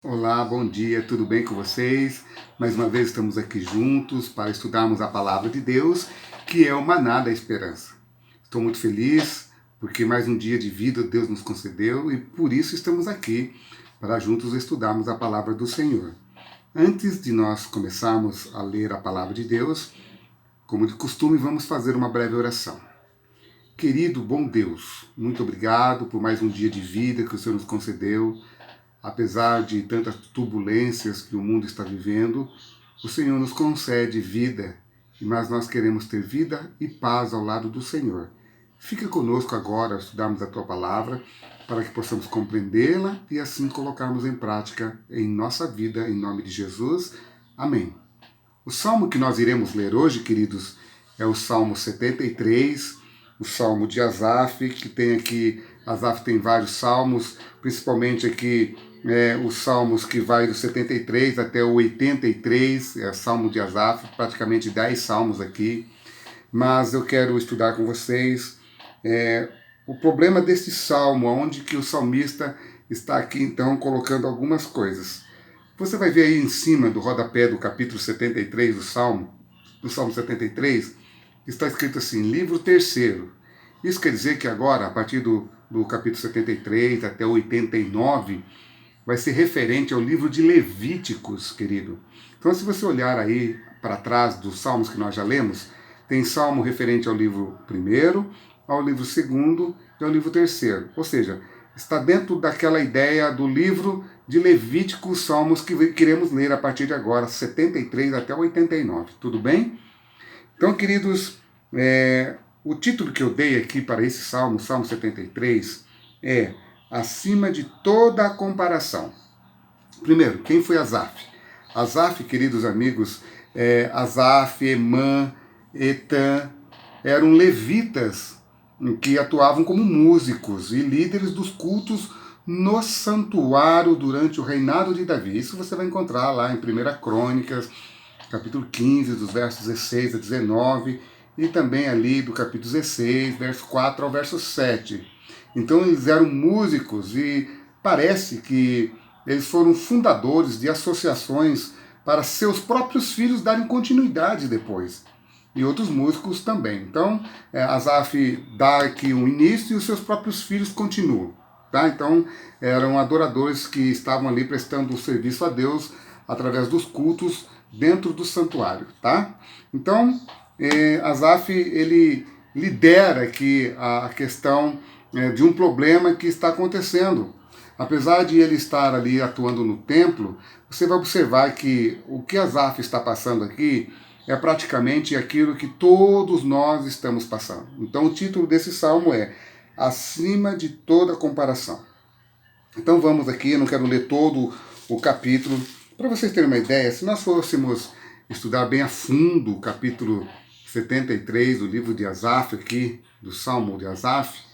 Olá, bom dia, tudo bem com vocês? Mais uma vez estamos aqui juntos para estudarmos a palavra de Deus, que é o maná da esperança. Estou muito feliz porque mais um dia de vida Deus nos concedeu e por isso estamos aqui para juntos estudarmos a palavra do Senhor. Antes de nós começarmos a ler a palavra de Deus, como de costume, vamos fazer uma breve oração. Querido bom Deus, muito obrigado por mais um dia de vida que o Senhor nos concedeu. Apesar de tantas turbulências que o mundo está vivendo, o Senhor nos concede vida, mas nós queremos ter vida e paz ao lado do Senhor. Fica conosco agora ao estudarmos a Tua Palavra, para que possamos compreendê-la e assim colocarmos em prática em nossa vida, em nome de Jesus. Amém. O salmo que nós iremos ler hoje, queridos, é o Salmo 73, o Salmo de Asaf, que tem aqui, Asaf tem vários salmos, principalmente aqui os salmos que vai do 73 até o 83, é o Salmo de Asaf, praticamente 10 salmos aqui, mas eu quero estudar com vocês o problema desse salmo, onde que o salmista está aqui então colocando algumas coisas. Você vai ver aí em cima do rodapé do capítulo 73 do Salmo 73, está escrito assim, livro terceiro. Isso quer dizer que agora, a partir do capítulo 73 até o 89, vai ser referente ao livro de Levíticos, querido. Então, se você olhar aí para trás dos salmos que nós já lemos, tem salmo referente ao livro primeiro, ao livro segundo e ao livro terceiro. Ou seja, está dentro daquela ideia do livro de Levíticos, salmos que queremos ler a partir de agora, 73 até 89. Tudo bem? Então, queridos, o título que eu dei aqui para esse salmo, Salmo 73, é Acima de toda a comparação. Primeiro, quem foi Asaf? Asaf, queridos amigos, Asaf, Emã, Etan, eram levitas que atuavam como músicos e líderes dos cultos no santuário durante o reinado de Davi. Isso você vai encontrar lá em 1 Crônicas, capítulo 15, dos versos 16 a 19, e também ali do capítulo 16, verso 4 ao verso 7. Então eles eram músicos e parece que eles foram fundadores de associações para seus próprios filhos darem continuidade depois. E outros músicos também. Então, Asaf dá aqui um início e os seus próprios filhos continuam. Tá? Então, eram adoradores que estavam ali prestando serviço a Deus através dos cultos dentro do santuário. Tá? Então, Asaf, ele lidera aqui a questão de um problema que está acontecendo. Apesar de ele estar ali atuando no templo, você vai observar que o que Asaf está passando aqui é praticamente aquilo que todos nós estamos passando. Então o título desse salmo é Acima de toda comparação. Então vamos aqui, eu não quero ler todo o capítulo. Para vocês terem uma ideia, se nós fôssemos estudar bem a fundo o capítulo 73 do livro de Asaf aqui, do Salmo de Asaf,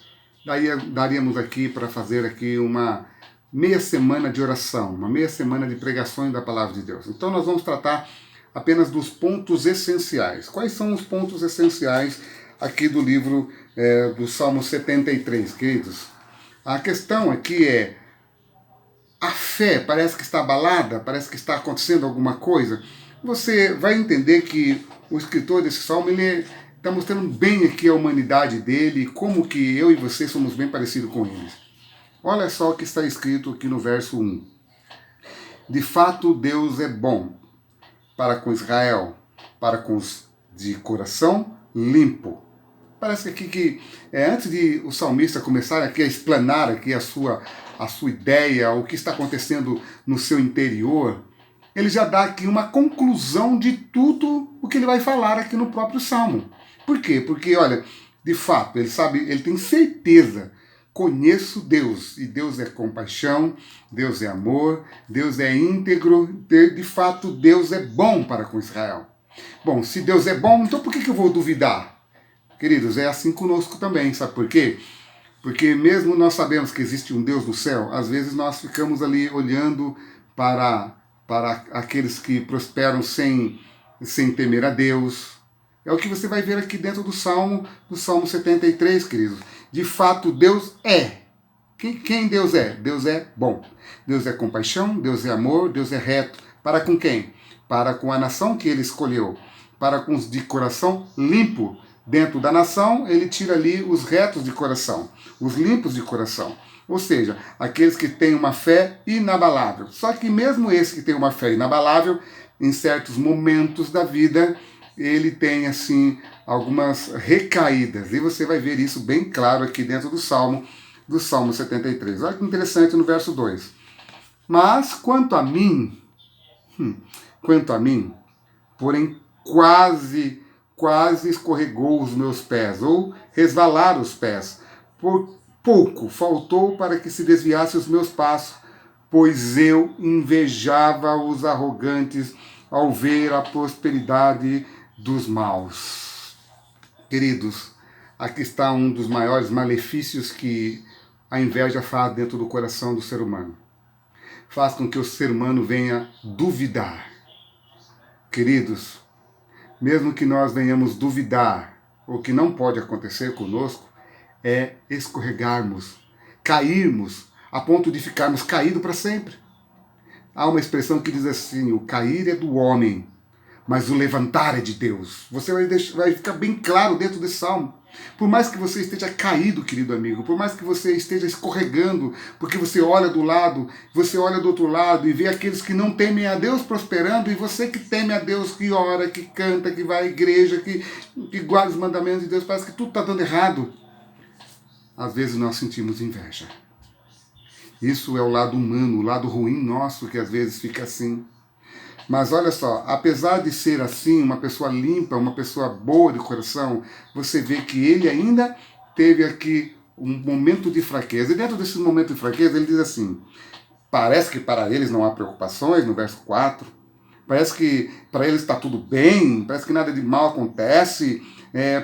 daríamos aqui para fazer aqui uma meia semana de oração, uma meia semana de pregações da palavra de Deus. Então nós vamos tratar apenas dos pontos essenciais. Quais são os pontos essenciais aqui do livro do Salmo 73, queridos? A questão aqui é, a fé parece que está abalada, parece que está acontecendo alguma coisa. Você vai entender que o escritor desse salmo, ele está mostrando bem aqui a humanidade dele e como que eu e você somos bem parecidos com eles. Olha só o que está escrito aqui no verso 1. De fato, Deus é bom para com Israel, para com os de coração limpo. Parece aqui que antes de o salmista começar aqui a explanar aqui a sua ideia, o que está acontecendo no seu interior, ele já dá aqui uma conclusão de tudo o que ele vai falar aqui no próprio salmo. Por quê? Porque, olha, de fato, ele sabe, ele tem certeza, conheço Deus, e Deus é compaixão, Deus é amor, Deus é íntegro, de fato Deus é bom para com Israel. Bom, se Deus é bom, então por que eu vou duvidar? Queridos, é assim conosco também, sabe por quê? Porque mesmo nós sabemos que existe um Deus no céu, às vezes nós ficamos ali olhando para aqueles que prosperam sem temer a Deus. É o que você vai ver aqui dentro do Salmo 73, queridos. De fato, Deus é. Quem Deus é? Deus é bom. Deus é compaixão, Deus é amor, Deus é reto. Para com quem? Para com a nação que ele escolheu. Para com os de coração limpo. Dentro da nação, ele tira ali os retos de coração, os limpos de coração. Ou seja, aqueles que têm uma fé inabalável. Só que mesmo esse que tem uma fé inabalável, em certos momentos da vida, ele tem assim algumas recaídas. E você vai ver isso bem claro aqui dentro do Salmo 73. Olha que interessante no verso 2. Mas quanto a mim, porém quase escorregou os meus pés, ou resvalaram os pés. Por pouco faltou para que se desviasse os meus passos, pois eu invejava os arrogantes ao ver a prosperidade dos maus. Queridos, aqui está um dos maiores malefícios que a inveja faz dentro do coração do ser humano. Faz com que o ser humano venha duvidar. Queridos, mesmo que nós venhamos duvidar, o que não pode acontecer conosco é escorregarmos, cairmos, a ponto de ficarmos caídos para sempre. Há uma expressão que diz assim: o cair é do homem, mas o levantar é de Deus. Você vai ficar bem claro dentro desse salmo. Por mais que você esteja caído, querido amigo, por mais que você esteja escorregando, porque você olha do lado, você olha do outro lado e vê aqueles que não temem a Deus prosperando, e você que teme a Deus, que ora, que canta, que vai à igreja, que guarda os mandamentos de Deus, parece que tudo está dando errado. Às vezes nós sentimos inveja. Isso é o lado humano, o lado ruim nosso, que às vezes fica assim. Mas olha só, apesar de ser assim, uma pessoa limpa, uma pessoa boa de coração, você vê que ele ainda teve aqui um momento de fraqueza. E dentro desse momento de fraqueza, ele diz assim: parece que para eles não há preocupações, no verso 4. Parece que para eles está tudo bem, parece que nada de mal acontece,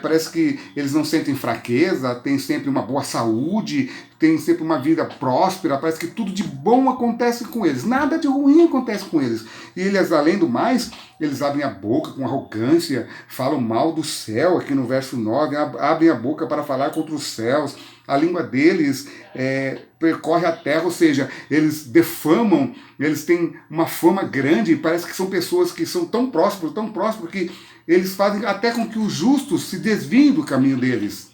parece que eles não sentem fraqueza, têm sempre uma boa saúde, têm sempre uma vida próspera, parece que tudo de bom acontece com eles, nada de ruim acontece com eles. E eles, além do mais, eles abrem a boca com arrogância, falam mal do céu, aqui no verso 9, abrem a boca para falar contra os céus, a língua deles percorre a terra, ou seja, eles defamam, eles têm uma fama grande, parece que são pessoas que são tão prósperos, que eles fazem até com que os justos se desviem do caminho deles.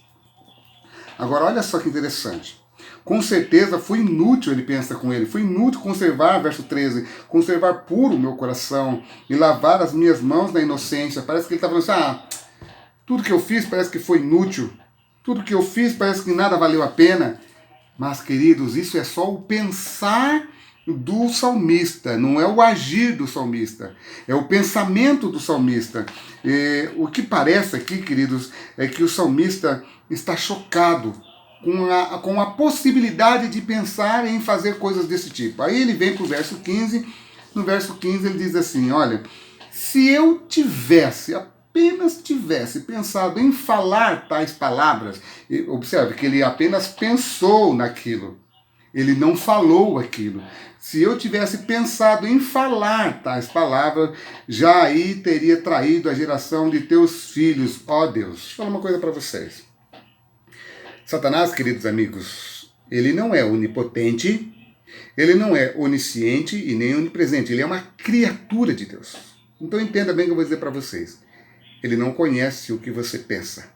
Agora, olha só que interessante. Com certeza foi inútil, ele pensa com ele, foi inútil conservar, verso 13, conservar puro o meu coração e lavar as minhas mãos na inocência. Parece que ele está falando assim: tudo que eu fiz parece que foi inútil, tudo que eu fiz parece que nada valeu a pena. Mas, queridos, isso é só o pensar do salmista, não é o agir do salmista, é o pensamento do salmista. O que parece aqui, queridos, é que o salmista está chocado com a possibilidade de pensar em fazer coisas desse tipo. Aí ele vem para o verso 15, no verso 15 ele diz assim: olha, se eu apenas tivesse pensado em falar tais palavras, observe que ele apenas pensou naquilo, ele não falou aquilo. Se eu tivesse pensado em falar tais palavras, já aí teria traído a geração de teus filhos, ó Deus. Deixa eu falar uma coisa para vocês. Satanás, queridos amigos, ele não é onipotente, ele não é onisciente e nem onipresente, ele é uma criatura de Deus. Então entenda bem o que eu vou dizer para vocês. Ele não conhece o que você pensa.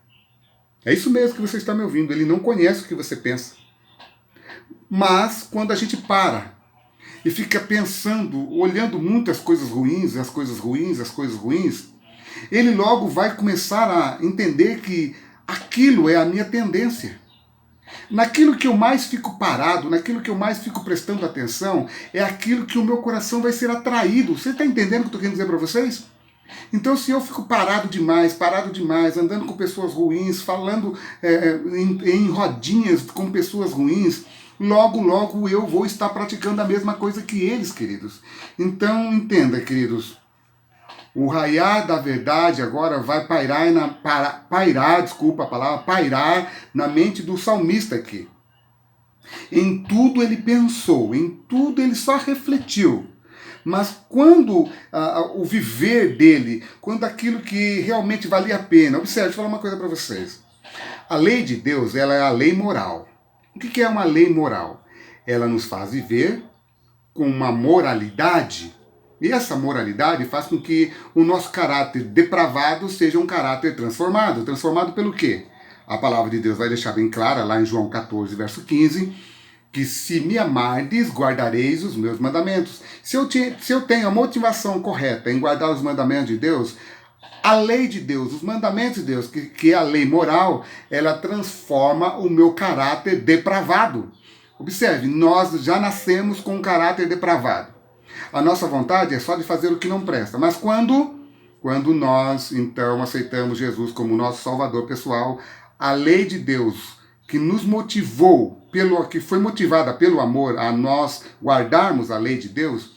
É isso mesmo que você está me ouvindo, ele não conhece o que você pensa. Mas quando a gente para e fica pensando, olhando muitas coisas ruins, ele logo vai começar a entender que aquilo é a minha tendência. Naquilo que eu mais fico parado, naquilo que eu mais fico prestando atenção, é aquilo que o meu coração vai ser atraído. Você está entendendo o que eu estou querendo dizer para vocês? Então, se eu fico parado demais, andando com pessoas ruins, falando em rodinhas com pessoas ruins, logo eu vou estar praticando a mesma coisa que eles, queridos. Então, entenda, queridos, o raiar da verdade agora vai pairar na mente do salmista aqui. Em tudo ele pensou, em tudo ele só refletiu. Mas quando o viver dele, quando aquilo que realmente valia a pena, observe, deixa eu falar uma coisa para vocês. A lei de Deus, ela é a lei moral. O que é uma lei moral? ela nos faz viver com uma moralidade. E essa moralidade faz com que o nosso caráter depravado seja um caráter transformado. Transformado pelo quê? A palavra de Deus vai deixar bem clara lá em João 14, verso 15, que se me amardes, guardareis os meus mandamentos. Se eu tenho a motivação correta em guardar os mandamentos de Deus, a lei de Deus, os mandamentos de Deus, que é a lei moral, ela transforma o meu caráter depravado. Observe, nós já nascemos com um caráter depravado. A nossa vontade é só de fazer o que não presta. Mas quando nós, então, aceitamos Jesus como nosso Salvador pessoal, a lei de Deus, que nos motivou, que foi motivada pelo amor a nós guardarmos a lei de Deus,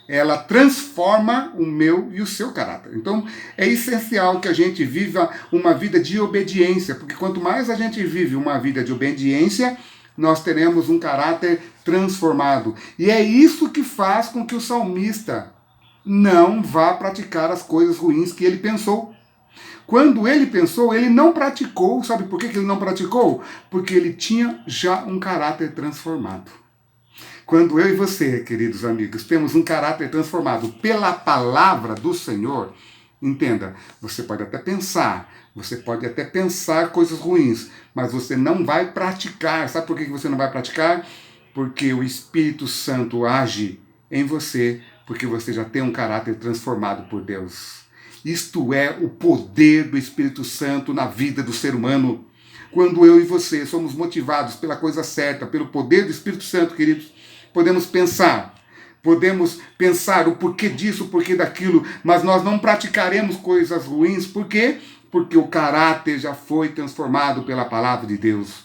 ela transforma o meu e o seu caráter. Então, é essencial que a gente viva uma vida de obediência, porque quanto mais a gente vive uma vida de obediência, nós teremos um caráter transformado. E é isso que faz com que o salmista não vá praticar as coisas ruins que ele pensou. Quando ele pensou, ele não praticou. Sabe por que ele não praticou? Porque ele tinha já um caráter transformado. Quando eu e você, queridos amigos, temos um caráter transformado pela palavra do Senhor, entenda, você pode até pensar coisas ruins, mas você não vai praticar. Sabe por que você não vai praticar? Porque o Espírito Santo age em você, porque você já tem um caráter transformado por Deus. Isto é o poder do Espírito Santo na vida do ser humano. Quando eu e você somos motivados pela coisa certa, pelo poder do Espírito Santo, queridos, podemos pensar o porquê disso, o porquê daquilo, mas nós não praticaremos coisas ruins. Por quê? Porque o caráter já foi transformado pela palavra de Deus.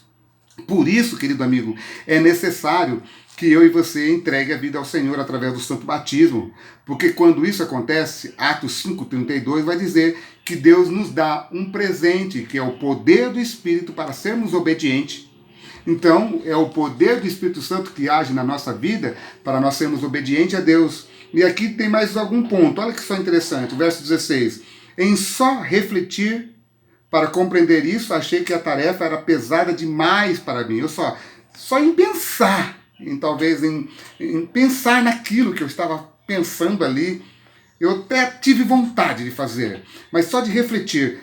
Por isso, querido amigo, é necessário que eu e você entregue a vida ao Senhor através do santo batismo. Porque quando isso acontece, Atos 5,32 vai dizer que Deus nos dá um presente, que é o poder do Espírito para sermos obedientes. Então, é o poder do Espírito Santo que age na nossa vida para nós sermos obedientes a Deus. E aqui tem mais algum ponto, olha que só interessante, o verso 16. Em só refletir para compreender isso, achei que a tarefa era pesada demais para mim. Eu só em pensar, em pensar naquilo que eu estava pensando ali, eu até tive vontade de fazer, mas só de refletir,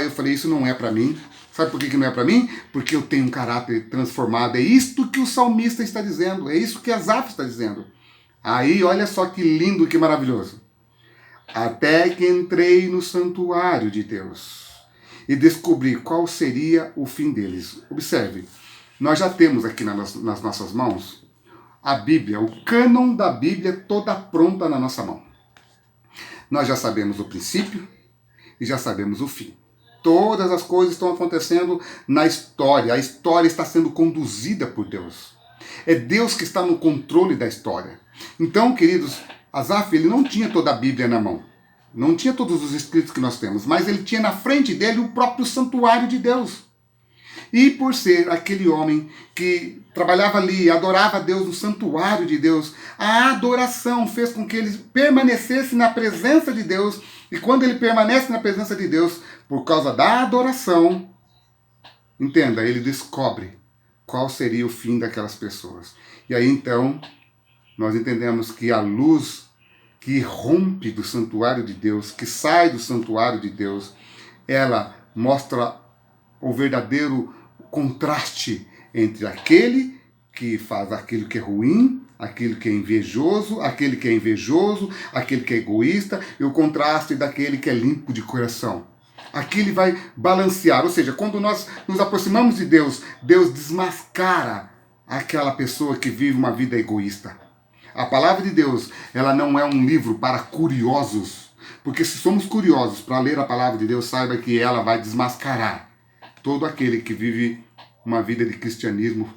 eu falei, isso não é para mim. Sabe por que não é para mim? Porque eu tenho um caráter transformado. É isto que o salmista está dizendo, é isso que Asaf está dizendo. Aí, olha só que lindo, que maravilhoso. Até que entrei no santuário de Deus e descobri qual seria o fim deles. Observe, nós já temos aqui nas nossas mãos a Bíblia, o cânon da Bíblia toda pronta na nossa mão. Nós já sabemos o princípio e já sabemos o fim. Todas as coisas estão acontecendo na história. A história está sendo conduzida por Deus. É Deus que está no controle da história. Então, queridos, Asaf, ele não tinha toda a Bíblia na mão. Não tinha todos os escritos que nós temos, mas ele tinha na frente dele o próprio santuário de Deus. E por ser aquele homem que trabalhava ali, adorava a Deus no santuário de Deus, a adoração fez com que ele permanecesse na presença de Deus. E quando ele permanece na presença de Deus, por causa da adoração, entenda, ele descobre qual seria o fim daquelas pessoas. E aí então, nós entendemos que a luz que rompe do santuário de Deus, que sai do santuário de Deus, ela mostra o verdadeiro contraste entre aquele que faz aquilo que é ruim, aquele que é invejoso, aquele que é egoísta, e o contraste daquele que é limpo de coração. Aqui ele vai balancear, ou seja, quando nós nos aproximamos de Deus, Deus desmascara aquela pessoa que vive uma vida egoísta. A palavra de Deus, ela não é um livro para curiosos, porque se somos curiosos para ler a palavra de Deus, saiba que ela vai desmascarar todo aquele que vive uma vida de cristianismo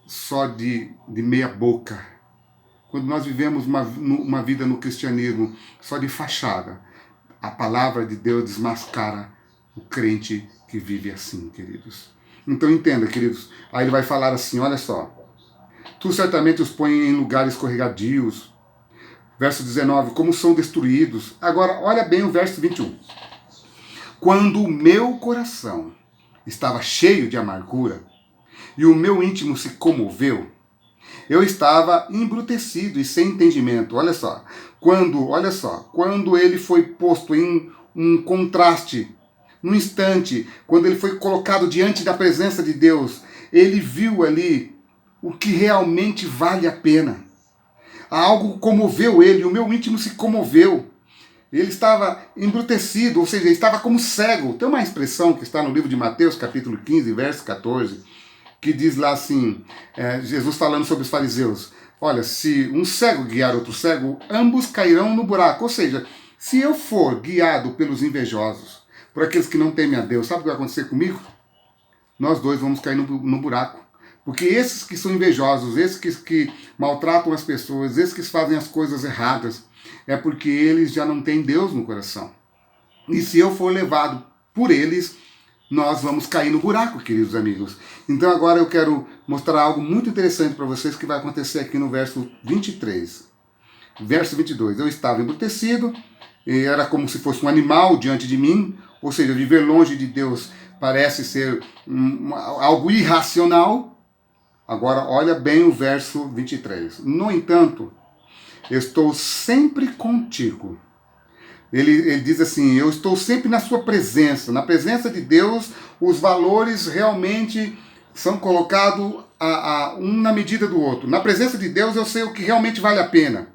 só de meia boca. Quando nós vivemos uma vida no cristianismo só de fachada, a palavra de Deus desmascara o crente que vive assim, queridos. Então entenda, queridos, aí ele vai falar assim, olha só. Tu certamente os põe em lugares escorregadios. Verso 19, como são destruídos. Agora, olha bem o verso 21. Quando o meu coração estava cheio de amargura e o meu íntimo se comoveu, Eu estava embrutecido e sem entendimento. Quando ele foi posto em um contraste, num instante, quando ele foi colocado diante da presença de Deus, ele viu ali o que realmente vale a pena. Algo comoveu ele, o meu íntimo se comoveu. Ele estava embrutecido, ou seja, ele estava como cego. Tem uma expressão que está no livro de Mateus, capítulo 15, verso 14, que diz lá assim, Jesus falando sobre os fariseus, olha, se um cego guiar outro cego, ambos cairão no buraco. Ou seja, se eu for guiado pelos invejosos, por aqueles que não temem a Deus, sabe o que vai acontecer comigo? Nós dois vamos cair no buraco. Porque esses que são invejosos, esses que maltratam as pessoas, esses que fazem as coisas erradas, é porque eles já não têm Deus no coração. E se eu for levado por eles, nós vamos cair no buraco, queridos amigos. Então agora eu quero mostrar algo muito interessante para vocês que vai acontecer aqui no verso 23. Verso 22. Eu estava embrutecido, e era como se fosse um animal diante de mim, ou seja, viver longe de Deus parece ser algo irracional. Agora olha bem o verso 23. No entanto, eu estou sempre contigo. Ele diz assim, eu estou sempre na sua presença. Na presença de Deus, os valores realmente são colocados um na medida do outro. Na presença de Deus, eu sei o que realmente vale a pena.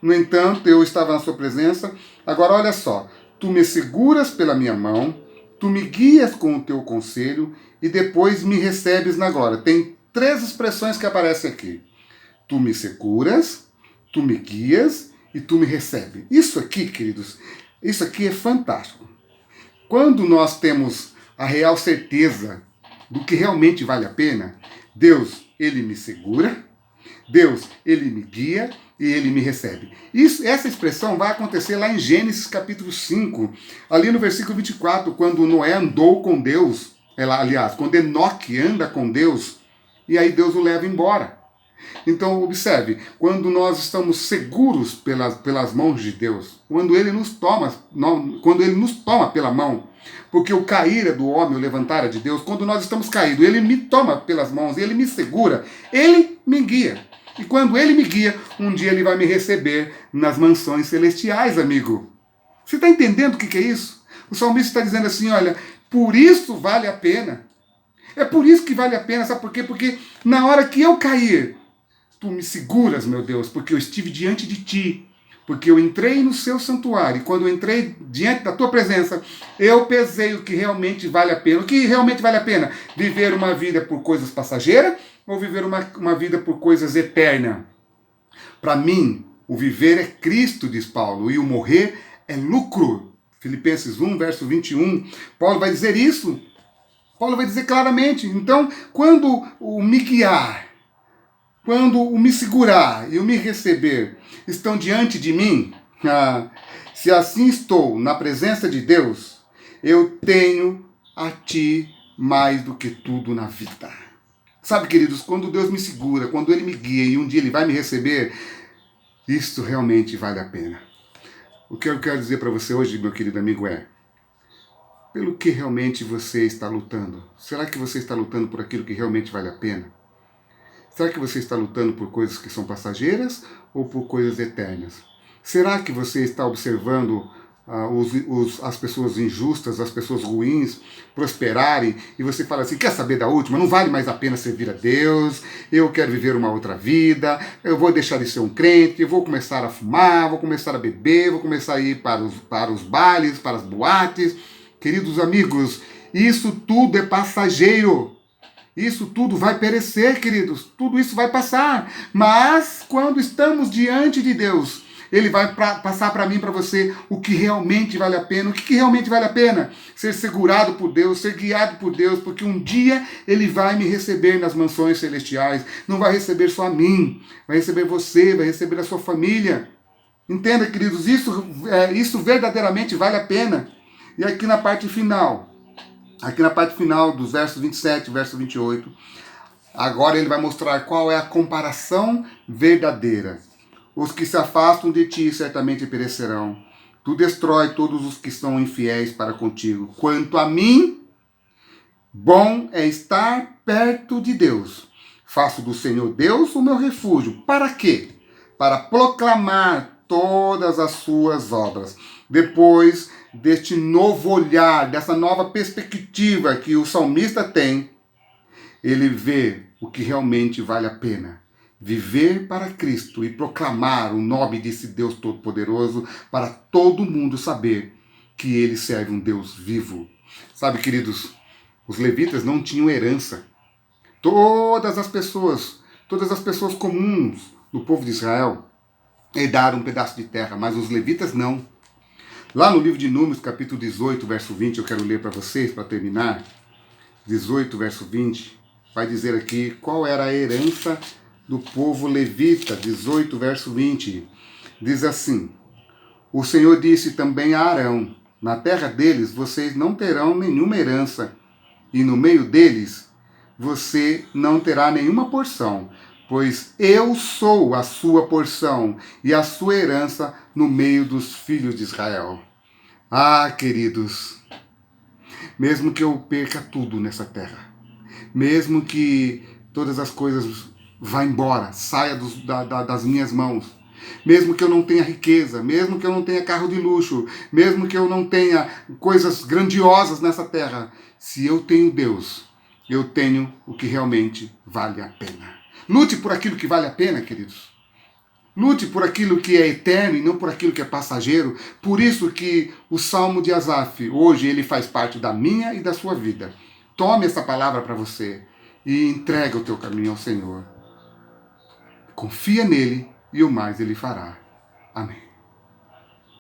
No entanto, eu estava na sua presença. Agora, olha só. Tu me seguras pela minha mão, tu me guias com o teu conselho e depois me recebes na glória. Tem 3 expressões que aparecem aqui. Tu me seguras, tu me guias e tu me recebes. Isso aqui, queridos, isso aqui é fantástico. Quando nós temos a real certeza do que realmente vale a pena, Deus, ele me segura, Deus, ele me guia e ele me recebe. Essa expressão vai acontecer lá em Gênesis capítulo 5, ali no versículo 24, quando Noé andou com Deus, quando Enoque anda com Deus, e aí Deus o leva embora. Então, observe, quando nós estamos seguros pelas mãos de Deus, quando Ele nos toma pela mão, porque o cair é do homem, o levantar é de Deus, quando nós estamos caídos, Ele me toma pelas mãos, Ele me segura, Ele me guia. E quando Ele me guia, um dia Ele vai me receber nas mansões celestiais, amigo. Você está entendendo o que é isso? O salmista está dizendo assim, olha, por isso vale a pena. É por isso que vale a pena, sabe por quê? Porque na hora que eu cair, tu me seguras, meu Deus, porque eu estive diante de ti, porque eu entrei no seu santuário, e quando eu entrei diante da tua presença, eu pesei o que realmente vale a pena. O que realmente vale a pena? Viver uma vida por coisas passageiras ou viver uma vida por coisas eternas? Para mim, o viver é Cristo, diz Paulo, e o morrer é lucro. Filipenses 1, verso 21, Paulo vai dizer isso. Paulo vai dizer claramente. Então, quando o me guiar, quando o me segurar e o me receber estão diante de mim, se assim estou na presença de Deus, eu tenho a ti mais do que tudo na vida. Sabe, queridos, quando Deus me segura, quando Ele me guia e um dia Ele vai me receber, isso realmente vale a pena. O que eu quero dizer para você hoje, meu querido amigo, é: pelo que realmente você está lutando? Será que você está lutando por aquilo que realmente vale a pena? Será que você está lutando por coisas que são passageiras ou por coisas eternas? Será que você está observando as pessoas injustas, as pessoas ruins prosperarem e você fala assim, quer saber da última? Não vale mais a pena servir a Deus, eu quero viver uma outra vida, eu vou deixar de ser um crente, eu vou começar a fumar, vou começar a beber, vou começar a ir para os bailes, para as boates. Queridos amigos, isso tudo é passageiro. Isso tudo vai perecer, queridos. Tudo isso vai passar. Mas quando estamos diante de Deus, Ele vai passar para mim, para você, o que realmente vale a pena. O que realmente vale a pena? Ser segurado por Deus, ser guiado por Deus, porque um dia Ele vai me receber nas mansões celestiais. Não vai receber só a mim, vai receber você, vai receber a sua família. Entenda, queridos, isso verdadeiramente vale a pena. E aqui na parte final dos versos 27 e verso 28, agora ele vai mostrar qual é a comparação verdadeira. Os que se afastam de ti certamente perecerão. Tu destrói todos os que são infiéis para contigo. Quanto a mim, bom é estar perto de Deus. Faço do Senhor Deus o meu refúgio. Para quê? Para proclamar todas as suas obras. Depois deste novo olhar, dessa nova perspectiva que o salmista tem, ele vê o que realmente vale a pena. Viver para Cristo e proclamar o nome desse Deus Todo-Poderoso para todo mundo saber que ele serve um Deus vivo. Sabe, queridos, os levitas não tinham herança. Todas as pessoas comuns do povo de Israel herdaram um pedaço de terra, mas os levitas não. Lá no livro de Números, capítulo 18, verso 20, eu quero ler para vocês, para terminar. 18, verso 20, vai dizer aqui qual era a herança do povo levita. 18, verso 20, diz assim: o Senhor disse também a Arão: na terra deles vocês não terão nenhuma herança, e no meio deles você não terá nenhuma porção, pois eu sou a sua porção e a sua herança no meio dos filhos de Israel. Ah, queridos, mesmo que eu perca tudo nessa terra, mesmo que todas as coisas vá embora, saia das minhas mãos, mesmo que eu não tenha riqueza, mesmo que eu não tenha carro de luxo, mesmo que eu não tenha coisas grandiosas nessa terra, se eu tenho Deus, eu tenho o que realmente vale a pena. Lute por aquilo que vale a pena, queridos. Lute por aquilo que é eterno e não por aquilo que é passageiro. Por isso que o Salmo de Asaf, hoje, ele faz parte da minha e da sua vida. Tome essa palavra para você e entrega o teu caminho ao Senhor. Confia nele e o mais ele fará. Amém.